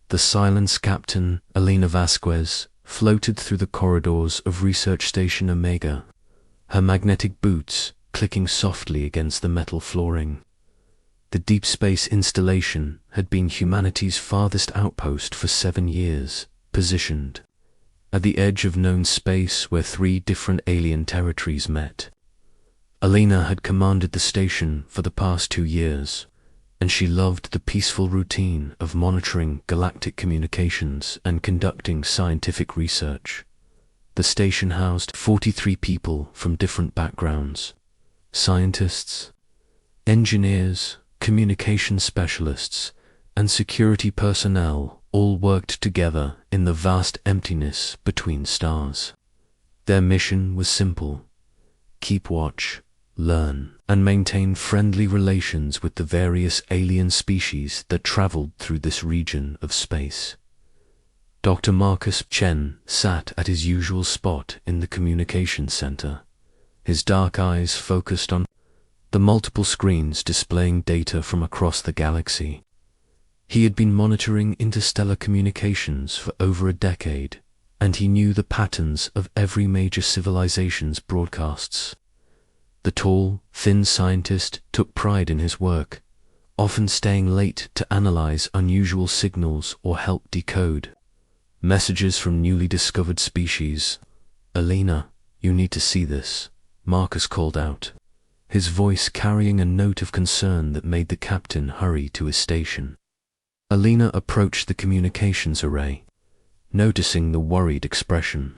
The silence captain, Elena Vasquez, floated through the corridors of Research Station Omega, her magnetic boots clicking softly against the metal flooring. The deep space installation had been humanity's farthest outpost for 7 years, positioned at the edge of known space where 3 different alien territories met. Elena had commanded the station for the past 2 years, and she loved the peaceful routine of monitoring galactic communications and conducting scientific research. The station housed 43 people from different backgrounds: scientists, engineers, communication specialists, and security personnel all worked together in the vast emptiness between stars. Their mission was simple: keep watch, learn, and maintain friendly relations with the various alien species that traveled through this region of space. Dr. Marcus Chen sat at his usual spot in the communications center, his dark eyes focused on the multiple screens displaying data from across the galaxy. He had been monitoring interstellar communications for over a decade, and he knew the patterns of every major civilization's broadcasts. The tall, thin scientist took pride in his work, often staying late to analyze unusual signals or help decode messages from newly discovered species. "Elena, you need to see this," Marcus called out, his voice carrying a note of concern that made the captain hurry to his station. Elena approached the communications array, noticing the worried expression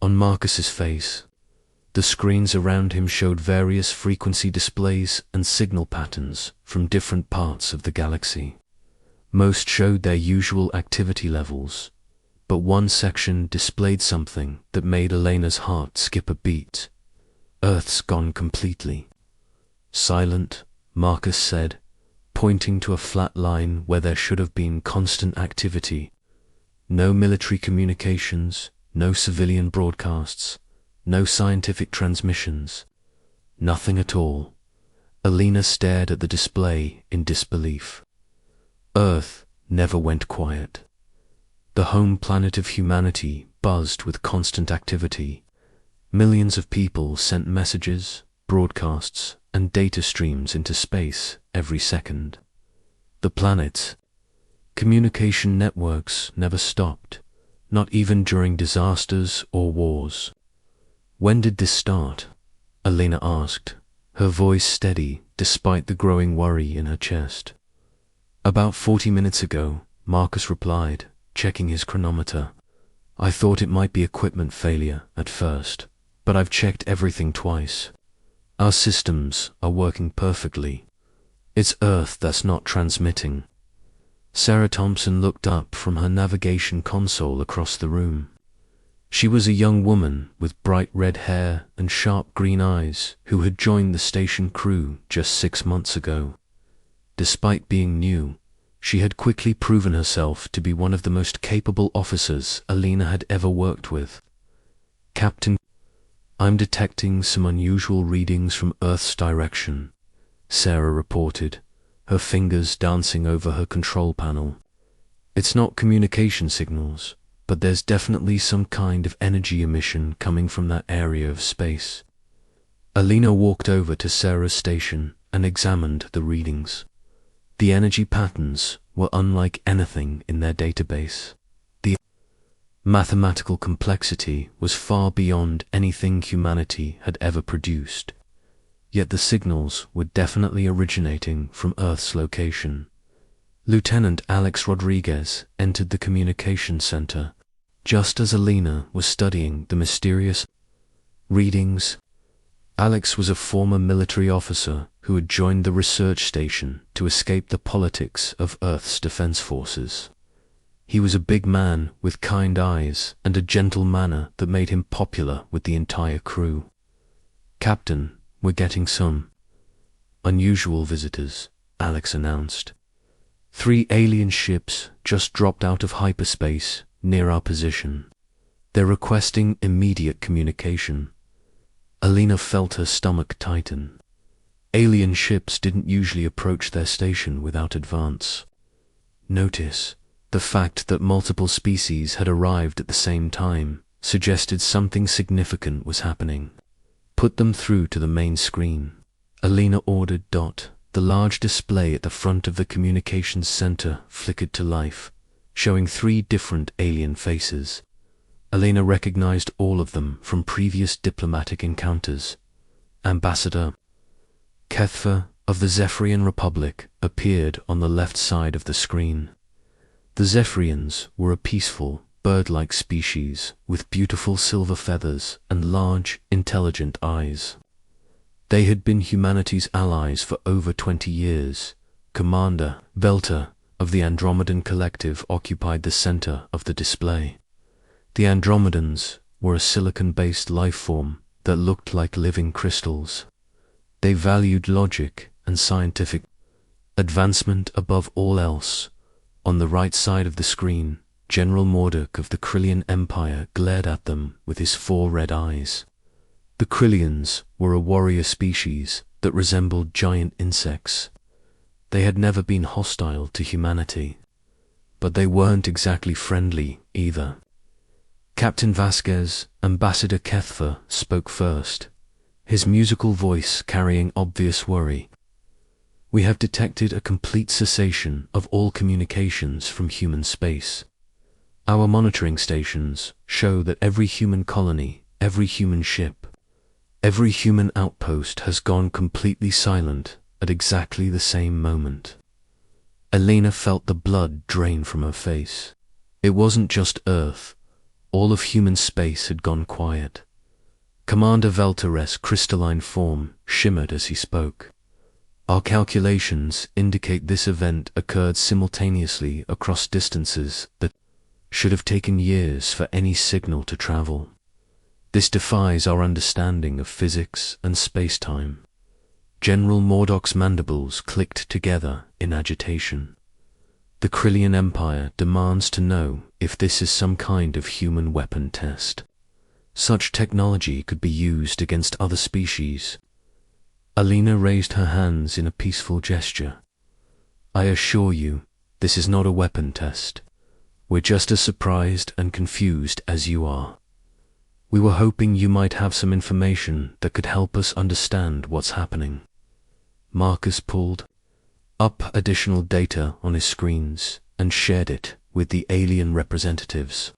on Marcus's face. The screens around him showed various frequency displays and signal patterns from different parts of the galaxy. Most showed their usual activity levels, but one section displayed something that made Elena's heart skip a beat. "Earth's gone completely." "Silent," Marcus said, pointing to a flat line where there should have been constant activity. No military communications, no civilian broadcasts, no scientific transmissions. Nothing at all. Elena stared at the display in disbelief. Earth never went quiet. The home planet of humanity buzzed with constant activity. Millions of people sent messages, broadcasts, and data streams into space every second. The planet's communication networks never stopped, not even during disasters or wars. "When did this start?" Elena asked, her voice steady despite the growing worry in her chest. "About 40 minutes ago," Marcus replied, checking his chronometer. "I thought it might be equipment failure at first, but I've checked everything twice. Our systems are working perfectly. It's Earth that's not transmitting." Sarah Thompson looked up from her navigation console across the room. She was a young woman with bright red hair and sharp green eyes who had joined the station crew just 6 months ago. Despite being new, she had quickly proven herself to be one of the most capable officers Elena had ever worked with. "Captain, I'm detecting some unusual readings from Earth's direction," Sarah reported, her fingers dancing over her control panel. "It's not communication signals, but there's definitely some kind of energy emission coming from that area of space." Elena walked over to Sarah's station and examined the readings. The energy patterns were unlike anything in their database. The mathematical complexity was far beyond anything humanity had ever produced. Yet the signals were definitely originating from Earth's location. Lieutenant Alex Rodriguez entered the communications center just as Elena was studying the mysterious readings. Alex was a former military officer who had joined the research station to escape the politics of Earth's defense forces. He was a big man with kind eyes and a gentle manner that made him popular with the entire crew. "Captain, we're getting some unusual visitors," Alex announced. 3 alien ships just dropped out of hyperspace near our position. They're requesting immediate communication." Elena felt her stomach tighten. Alien ships didn't usually approach their station without advance notice. The fact that multiple species had arrived at the same time suggested something significant was happening. Put them through to the main screen, Alina ordered. The large display at the front of the communications center flickered to life, showing 3 different alien faces. Alina recognized all of them from previous diplomatic encounters. Ambassador Kethfa of the Zephyrian Republic appeared on the left side of the screen. The Zephyrians were a peaceful, bird-like species with beautiful silver feathers and large, intelligent eyes. They had been humanity's allies for over 20 years. Commander Velta of the Andromedan Collective occupied the center of the display. The Andromedans were a silicon-based life form that looked like living crystals. They valued logic and scientific advancement above all else. On the right side of the screen, General Morduk of the Krillian Empire glared at them with his 4 red eyes. The Krillians were a warrior species that resembled giant insects. They had never been hostile to humanity, but they weren't exactly friendly either. Captain Vasquez, Ambassador Kethfa, spoke first, his musical voice carrying obvious worry. We have detected a complete cessation of all communications from human space. Our monitoring stations show that every human colony, every human ship, every human outpost has gone completely silent at exactly the same moment. Alina felt the blood drain from her face. It wasn't just Earth. All of human space had gone quiet. Commander Veltares' crystalline form shimmered as he spoke. Our calculations indicate this event occurred simultaneously across distances that should have taken years for any signal to travel. This defies our understanding of physics and space-time. General Mordok's mandibles clicked together in agitation. The Krillian Empire demands to know if this is some kind of human weapon test. Such technology could be used against other species. Alina raised her hands in a peaceful gesture. I assure you, this is not a weapon test. We're just as surprised and confused as you are. We were hoping you might have some information that could help us understand what's happening. Marcus pulled up additional data on his screens and shared it with the alien representatives.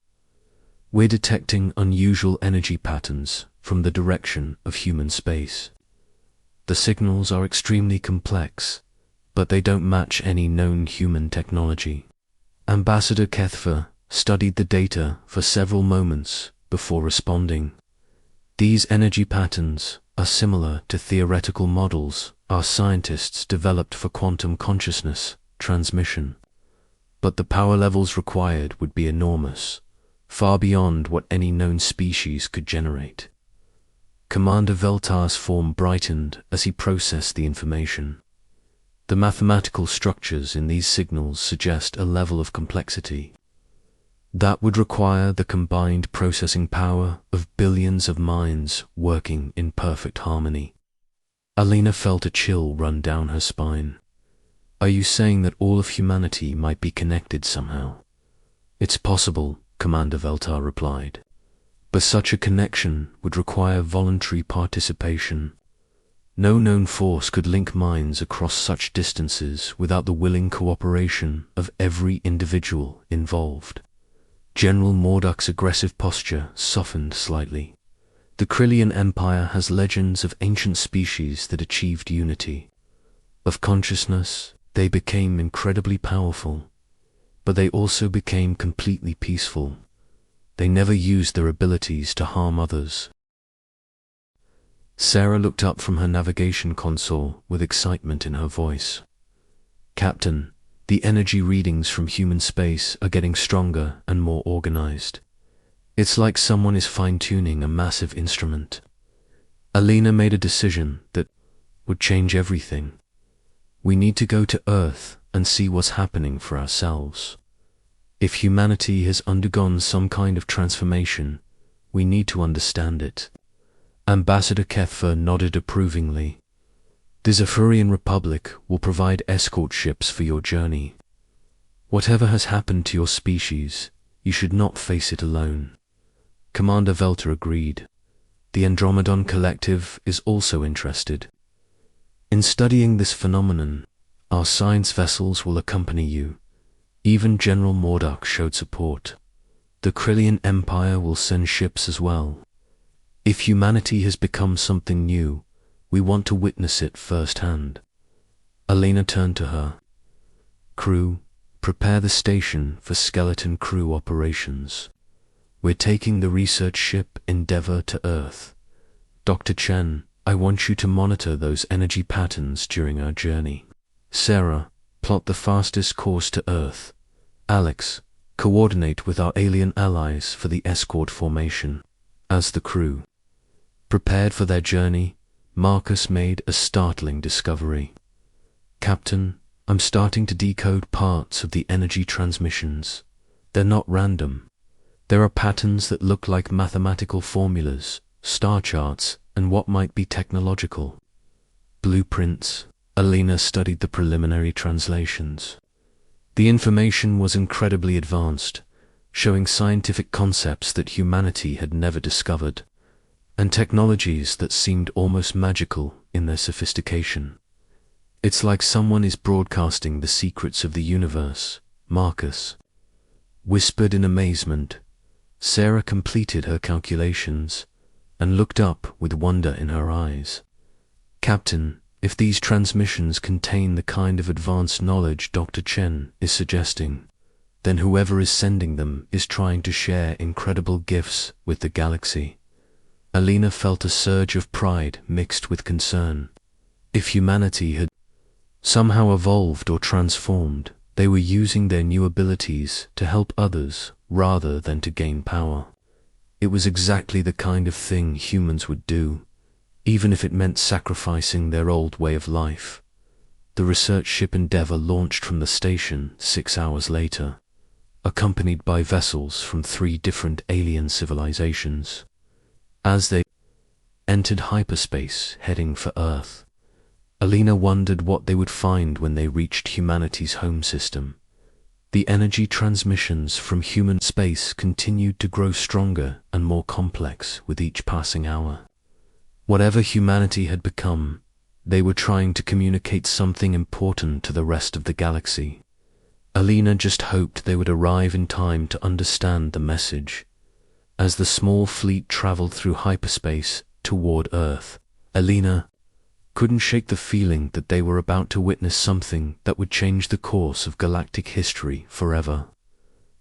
We're detecting unusual energy patterns from the direction of human space. The signals are extremely complex, but they don't match any known human technology. Ambassador Kethfa studied the data for several moments before responding. These energy patterns are similar to theoretical models our scientists developed for quantum consciousness transmission, but the power levels required would be enormous, far beyond what any known species could generate. Commander Veltar's form brightened as he processed the information. The mathematical structures in these signals suggest a level of complexity that would require the combined processing power of billions of minds working in perfect harmony. Alina felt a chill run down her spine. Are you saying that all of humanity might be connected somehow? It's possible, Commander Veltar replied, but such a connection would require voluntary participation. No known force could link minds across such distances without the willing cooperation of every individual involved. General Morduk's aggressive posture softened slightly. The Krillian Empire has legends of ancient species that achieved unity. Of consciousness, they became incredibly powerful, but they also became completely peaceful. They never used their abilities to harm others. Sarah looked up from her navigation console with excitement in her voice. Captain, the energy readings from human space are getting stronger and more organized. It's like someone is fine-tuning a massive instrument. Alina made a decision that would change everything. We need to go to Earth and see what's happening for ourselves. If humanity has undergone some kind of transformation, we need to understand it. Ambassador Kethfa nodded approvingly. The Zephyrian Republic will provide escort ships for your journey. Whatever has happened to your species, you should not face it alone. Commander Velta agreed. The Andromedon Collective is also interested. In studying this phenomenon, our science vessels will accompany you. Even General Mordok showed support. The Krillian Empire will send ships as well. If humanity has become something new, we want to witness it firsthand. Alina turned to her. Crew, prepare the station for skeleton crew operations. We're taking the research ship Endeavour to Earth. Dr. Chen, I want you to monitor those energy patterns during our journey. Sarah, plot the fastest course to Earth. Alex, coordinate with our alien allies for the escort formation. As the crew prepared for their journey, Marcus made a startling discovery. Captain, I'm starting to decode parts of the energy transmissions. They're not random. There are patterns that look like mathematical formulas, star charts, and what might be technological blueprints. Alina studied the preliminary translations. The information was incredibly advanced, showing scientific concepts that humanity had never discovered, and technologies that seemed almost magical in their sophistication. It's like someone is broadcasting the secrets of the universe, Marcus whispered in amazement. Sarah completed her calculations and looked up with wonder in her eyes. Captain, if these transmissions contain the kind of advanced knowledge Dr. Chen is suggesting, then whoever is sending them is trying to share incredible gifts with the galaxy. Alina felt a surge of pride mixed with concern. If humanity had somehow evolved or transformed, they were using their new abilities to help others rather than to gain power. It was exactly the kind of thing humans would do, even if it meant sacrificing their old way of life. The research ship Endeavour launched from the station 6 hours later, accompanied by vessels from 3 different alien civilizations. As they entered hyperspace heading for Earth, Alina wondered what they would find when they reached humanity's home system. The energy transmissions from human space continued to grow stronger and more complex with each passing hour. Whatever humanity had become, they were trying to communicate something important to the rest of the galaxy. Alina just hoped they would arrive in time to understand the message. As the small fleet traveled through hyperspace toward Earth, Alina couldn't shake the feeling that they were about to witness something that would change the course of galactic history forever.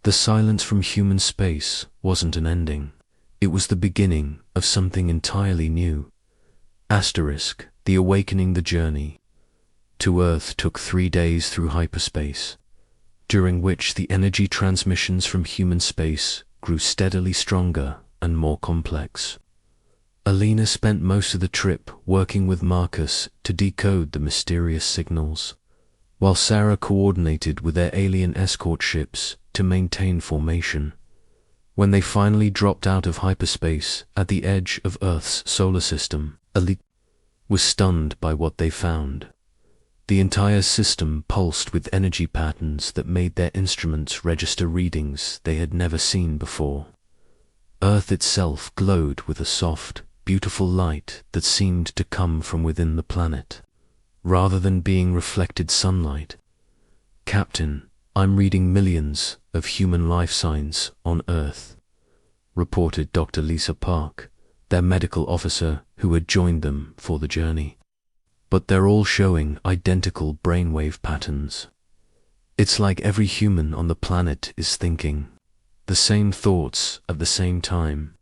The silence from human space wasn't an ending. It was the beginning of something entirely new. The Awakening. The journey to Earth took 3 days through hyperspace, during which the energy transmissions from human space grew steadily stronger and more complex. Alina spent most of the trip working with Marcus to decode the mysterious signals, while Sarah coordinated with their alien escort ships to maintain formation. When they finally dropped out of hyperspace at the edge of Earth's solar system, Alina was stunned by what they found. The entire system pulsed with energy patterns that made their instruments register readings they had never seen before. Earth itself glowed with a soft, beautiful light that seemed to come from within the planet, rather than being reflected sunlight. Captain, I'm reading millions of human life signs on Earth, reported Dr. Lisa Park, their medical officer who had joined them for the journey. But they're all showing identical brainwave patterns. It's like every human on the planet is thinking the same thoughts at the same time.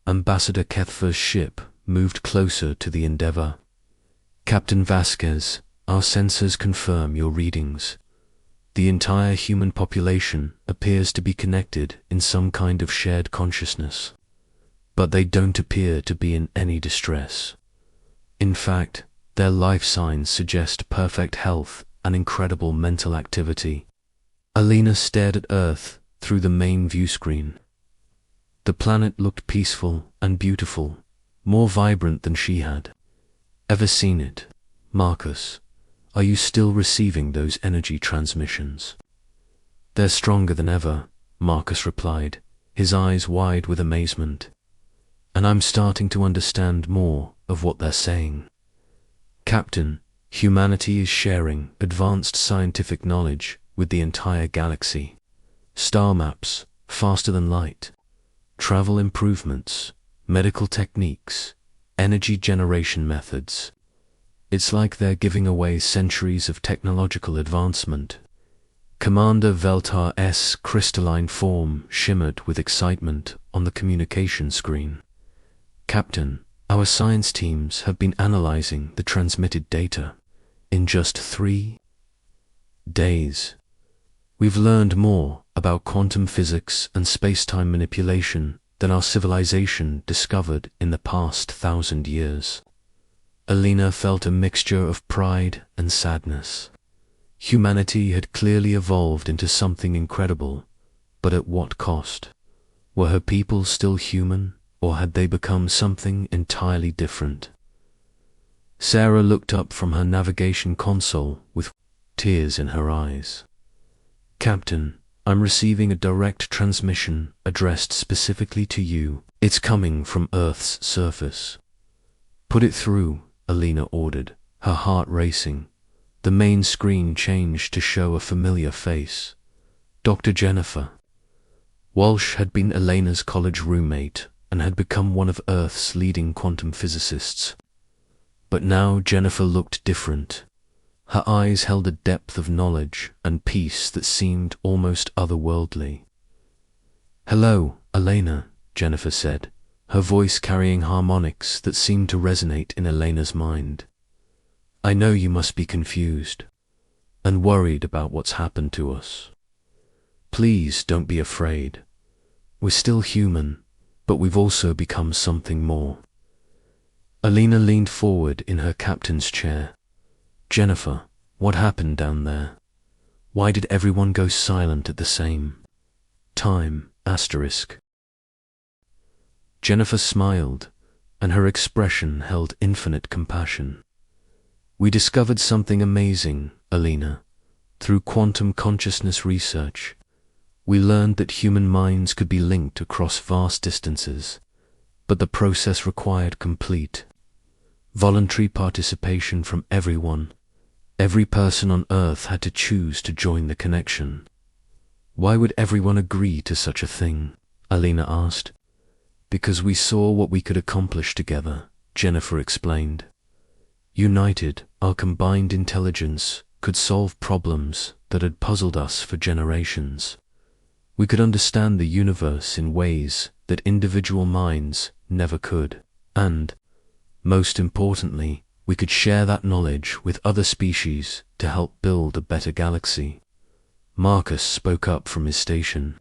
Ambassador Kethfer's ship moved closer to the Endeavour. Captain Vasquez, our sensors confirm your readings. The entire human population appears to be connected in some kind of shared consciousness, but they don't appear to be in any distress. In fact, their life signs suggest perfect health and incredible mental activity. Alina stared at Earth through the main view screen. The planet looked peaceful and beautiful, more vibrant than she had ever seen it. Marcus, are you still receiving those energy transmissions? They're stronger than ever, Marcus replied, his eyes wide with amazement. And I'm starting to understand more of what they're saying. Captain, humanity is sharing advanced scientific knowledge with the entire galaxy. Star maps, faster than light, travel improvements, medical techniques, energy generation methods. It's like they're giving away centuries of technological advancement. Commander Veltar's crystalline form shimmered with excitement on the communication screen. Captain, our science teams have been analyzing the transmitted data. In just 3 days, we've learned more about quantum physics and space-time manipulation than our civilization discovered in the past 1,000 years. Alina felt a mixture of pride and sadness. Humanity had clearly evolved into something incredible, but at what cost? Were her people still human, or had they become something entirely different? Sarah looked up from her navigation console with tears in her eyes. Captain, I'm receiving a direct transmission addressed specifically to you. It's coming from Earth's surface. Put it through, Alina ordered, her heart racing. The main screen changed to show a familiar face. Dr. Jennifer. Walsh had been Elena's college roommate and had become one of Earth's leading quantum physicists. But now Jennifer looked different. Her eyes held a depth of knowledge and peace that seemed almost otherworldly. Hello, Elena, Jennifer said, her voice carrying harmonics that seemed to resonate in Elena's mind. I know you must be confused and worried about what's happened to us. Please don't be afraid. We're still human, but we've also become something more. Alina leaned forward in her captain's chair. Jennifer, what happened down there? Why did everyone go silent at the same time? Jennifer smiled, and her expression held infinite compassion. We discovered something amazing, Alina. Through quantum consciousness research, we learned that human minds could be linked across vast distances, but the process required complete, voluntary participation from everyone. Every person on Earth had to choose to join the connection. Why would everyone agree to such a thing? Alina asked. Because we saw what we could accomplish together, Jennifer explained. United, our combined intelligence could solve problems that had puzzled us for generations. We could understand the universe in ways that individual minds never could, and, most importantly, we could share that knowledge with other species to help build a better galaxy. Marcus spoke up from his station.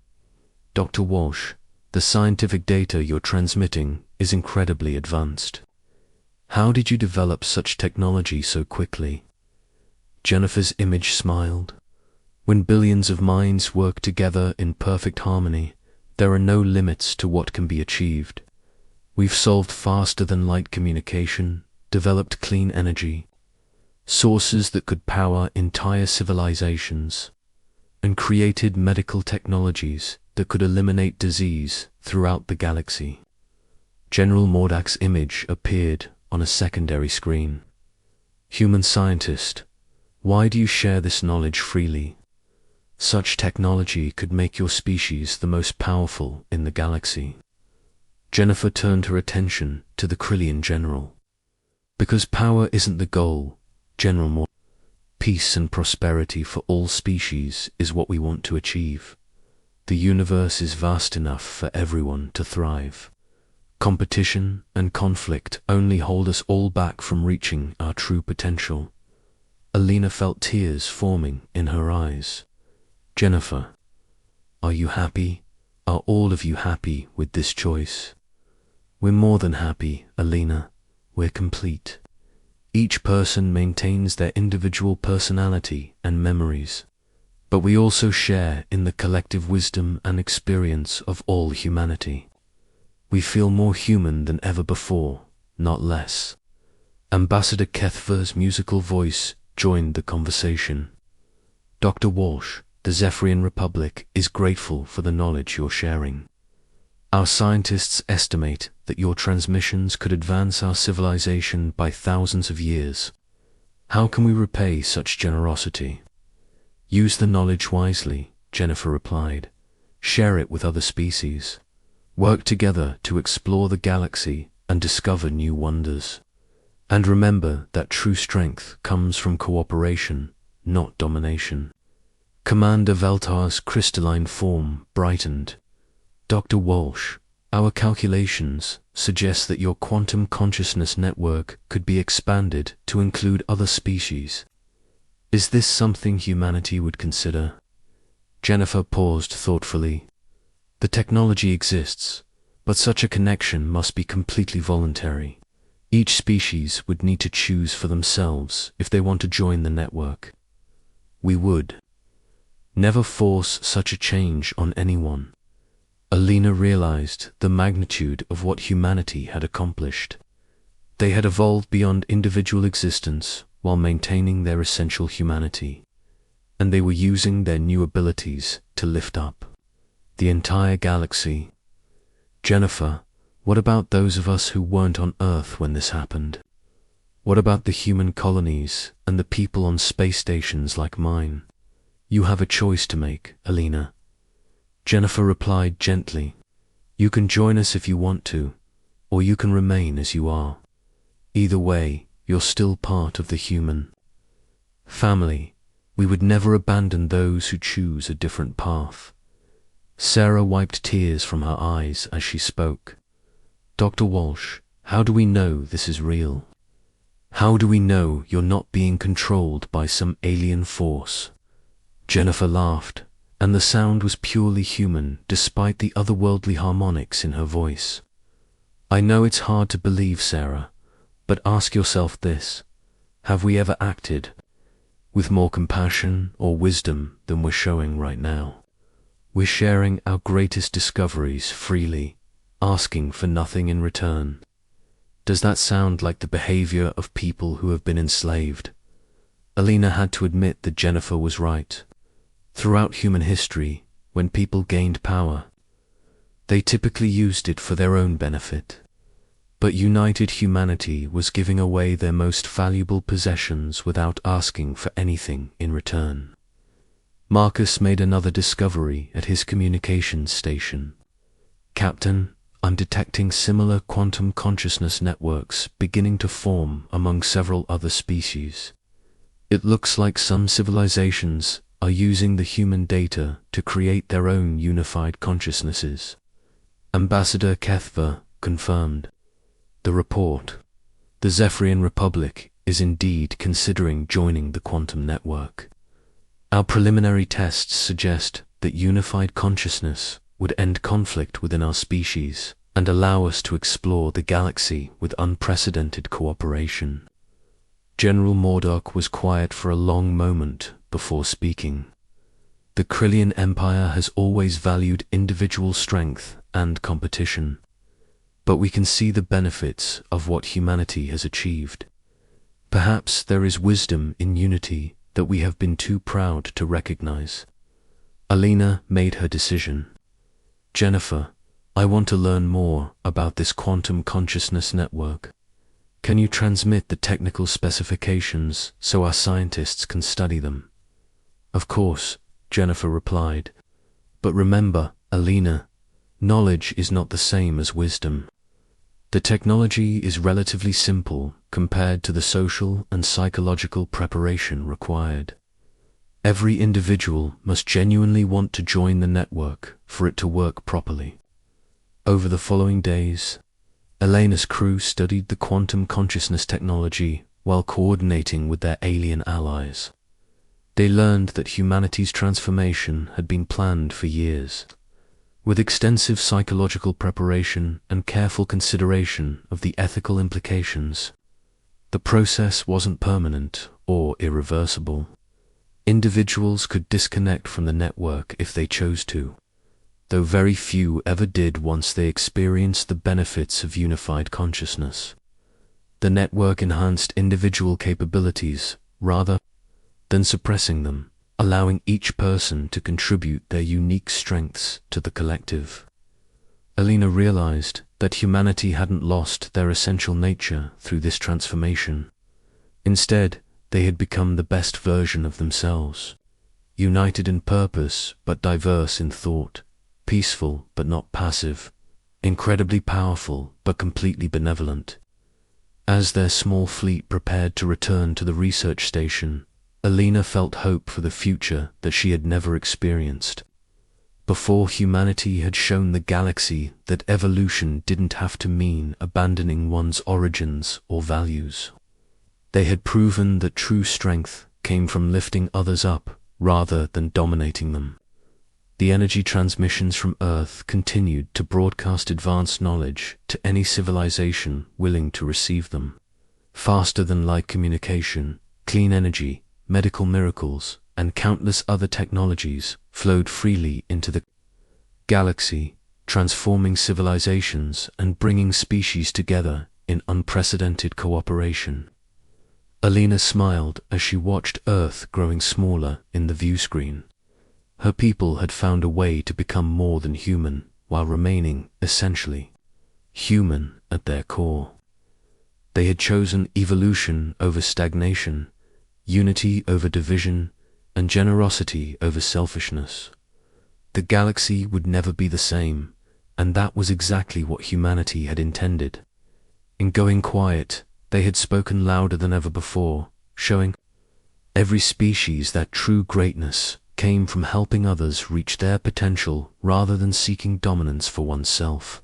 Dr. Walsh, the scientific data you're transmitting is incredibly advanced. How did you develop such technology so quickly? Jennifer's image smiled. When billions of minds work together in perfect harmony, there are no limits to what can be achieved. We've solved faster-than-light communication, developed clean energy, sources that could power entire civilizations, and created medical technologies that could eliminate disease throughout the galaxy. General Mordak's image appeared on a secondary screen. Human scientist, why do you share this knowledge freely? Such technology could make your species the most powerful in the galaxy. Jennifer turned her attention to the Krillian general. Because power isn't the goal, General Mordak. Peace and prosperity for all species is what we want to achieve. The universe is vast enough for everyone to thrive. Competition and conflict only hold us all back from reaching our true potential. Alina felt tears forming in her eyes. Jennifer, are you happy? Are all of you happy with this choice? We're more than happy, Alina. We're complete. Each person maintains their individual personality and memories, but we also share in the collective wisdom and experience of all humanity. We feel more human than ever before, not less. Ambassador Kethver's musical voice joined the conversation. Dr. Walsh, the Zephyrian Republic is grateful for the knowledge you're sharing. Our scientists estimate that your transmissions could advance our civilization by thousands of years. How can we repay such generosity? Use the knowledge wisely, Jennifer replied. Share it with other species. Work together to explore the galaxy and discover new wonders. And remember that true strength comes from cooperation, not domination. Commander Veltar's crystalline form brightened. Dr. Walsh, our calculations suggest that your quantum consciousness network could be expanded to include other species. Is this something humanity would consider? Jennifer paused thoughtfully. The technology exists, but such a connection must be completely voluntary. Each species would need to choose for themselves if they want to join the network. We would never force such a change on anyone. Alina realized the magnitude of what humanity had accomplished. They had evolved beyond individual existence while maintaining their essential humanity, and they were using their new abilities to lift up the entire galaxy. Jennifer, what about those of us who weren't on Earth when this happened? What about the human colonies and the people on space stations like mine? You have a choice to make, Alina. Jennifer replied gently. You can join us if you want to, or you can remain as you are. Either way, you're still part of the human family. We would never abandon those who choose a different path. Sarah wiped tears from her eyes as she spoke. Dr. Walsh, how do we know this is real? How do we know you're not being controlled by some alien force? Jennifer laughed, and the sound was purely human despite the otherworldly harmonics in her voice. I know it's hard to believe, Sarah, but ask yourself this. Have we ever acted with more compassion or wisdom than we're showing right now? We're sharing our greatest discoveries freely, asking for nothing in return. Does that sound like the behavior of people who have been enslaved? Alina had to admit that Jennifer was right. Throughout human history, when people gained power, they typically used it for their own benefit. But united humanity was giving away their most valuable possessions without asking for anything in return. Marcus made another discovery at his communications station. Captain, I'm detecting similar quantum consciousness networks beginning to form among several other species. It looks like some civilizations are using the human data to create their own unified consciousnesses. Ambassador Kethva confirmed the report. The Zephyrian Republic is indeed considering joining the quantum network. Our preliminary tests suggest that unified consciousness would end conflict within our species and allow us to explore the galaxy with unprecedented cooperation. General Mordok was quiet for a long moment before speaking. The Krillian Empire has always valued individual strength and competition, but we can see the benefits of what humanity has achieved. Perhaps there is wisdom in unity that we have been too proud to recognize. Alina made her decision. Jennifer, I want to learn more about this quantum consciousness network. Can you transmit the technical specifications so our scientists can study them? Of course, Jennifer replied. But remember, Alina, knowledge is not the same as wisdom. The technology is relatively simple compared to the social and psychological preparation required. Every individual must genuinely want to join the network for it to work properly. Over the following days, Elena's crew studied the quantum consciousness technology while coordinating with their alien allies. They learned that humanity's transformation had been planned for years, with extensive psychological preparation and careful consideration of the ethical implications. The process wasn't permanent or irreversible. Individuals could disconnect from the network if they chose to, though very few ever did once they experienced the benefits of unified consciousness. The network enhanced individual capabilities rather than suppressing them, allowing each person to contribute their unique strengths to the collective. Alina realized that humanity hadn't lost their essential nature through this transformation. Instead, they had become the best version of themselves, united in purpose but diverse in thought, peaceful but not passive, incredibly powerful but completely benevolent. As their small fleet prepared to return to the research station, Alina felt hope for the future that she had never experienced. Before, humanity had shown the galaxy that evolution didn't have to mean abandoning one's origins or values. They had proven that true strength came from lifting others up rather than dominating them. The energy transmissions from Earth continued to broadcast advanced knowledge to any civilization willing to receive them. Faster than light communication, clean energy, medical miracles, and countless other technologies flowed freely into the galaxy, transforming civilizations and bringing species together in unprecedented cooperation. Alina smiled as she watched Earth growing smaller in the view screen. Her people had found a way to become more than human while remaining essentially human at their core. They had chosen evolution over stagnation, unity over division, and generosity over selfishness. The galaxy would never be the same, and that was exactly what humanity had intended. In going quiet, they had spoken louder than ever before, showing every species that true greatness came from helping others reach their potential rather than seeking dominance for oneself.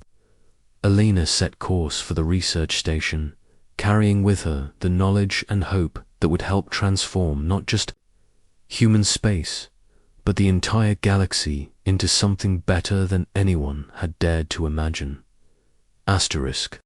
Alina set course for the research station, carrying with her the knowledge and hope that would help transform not just human space, but the entire galaxy into something better than anyone had dared to imagine. Asterisk.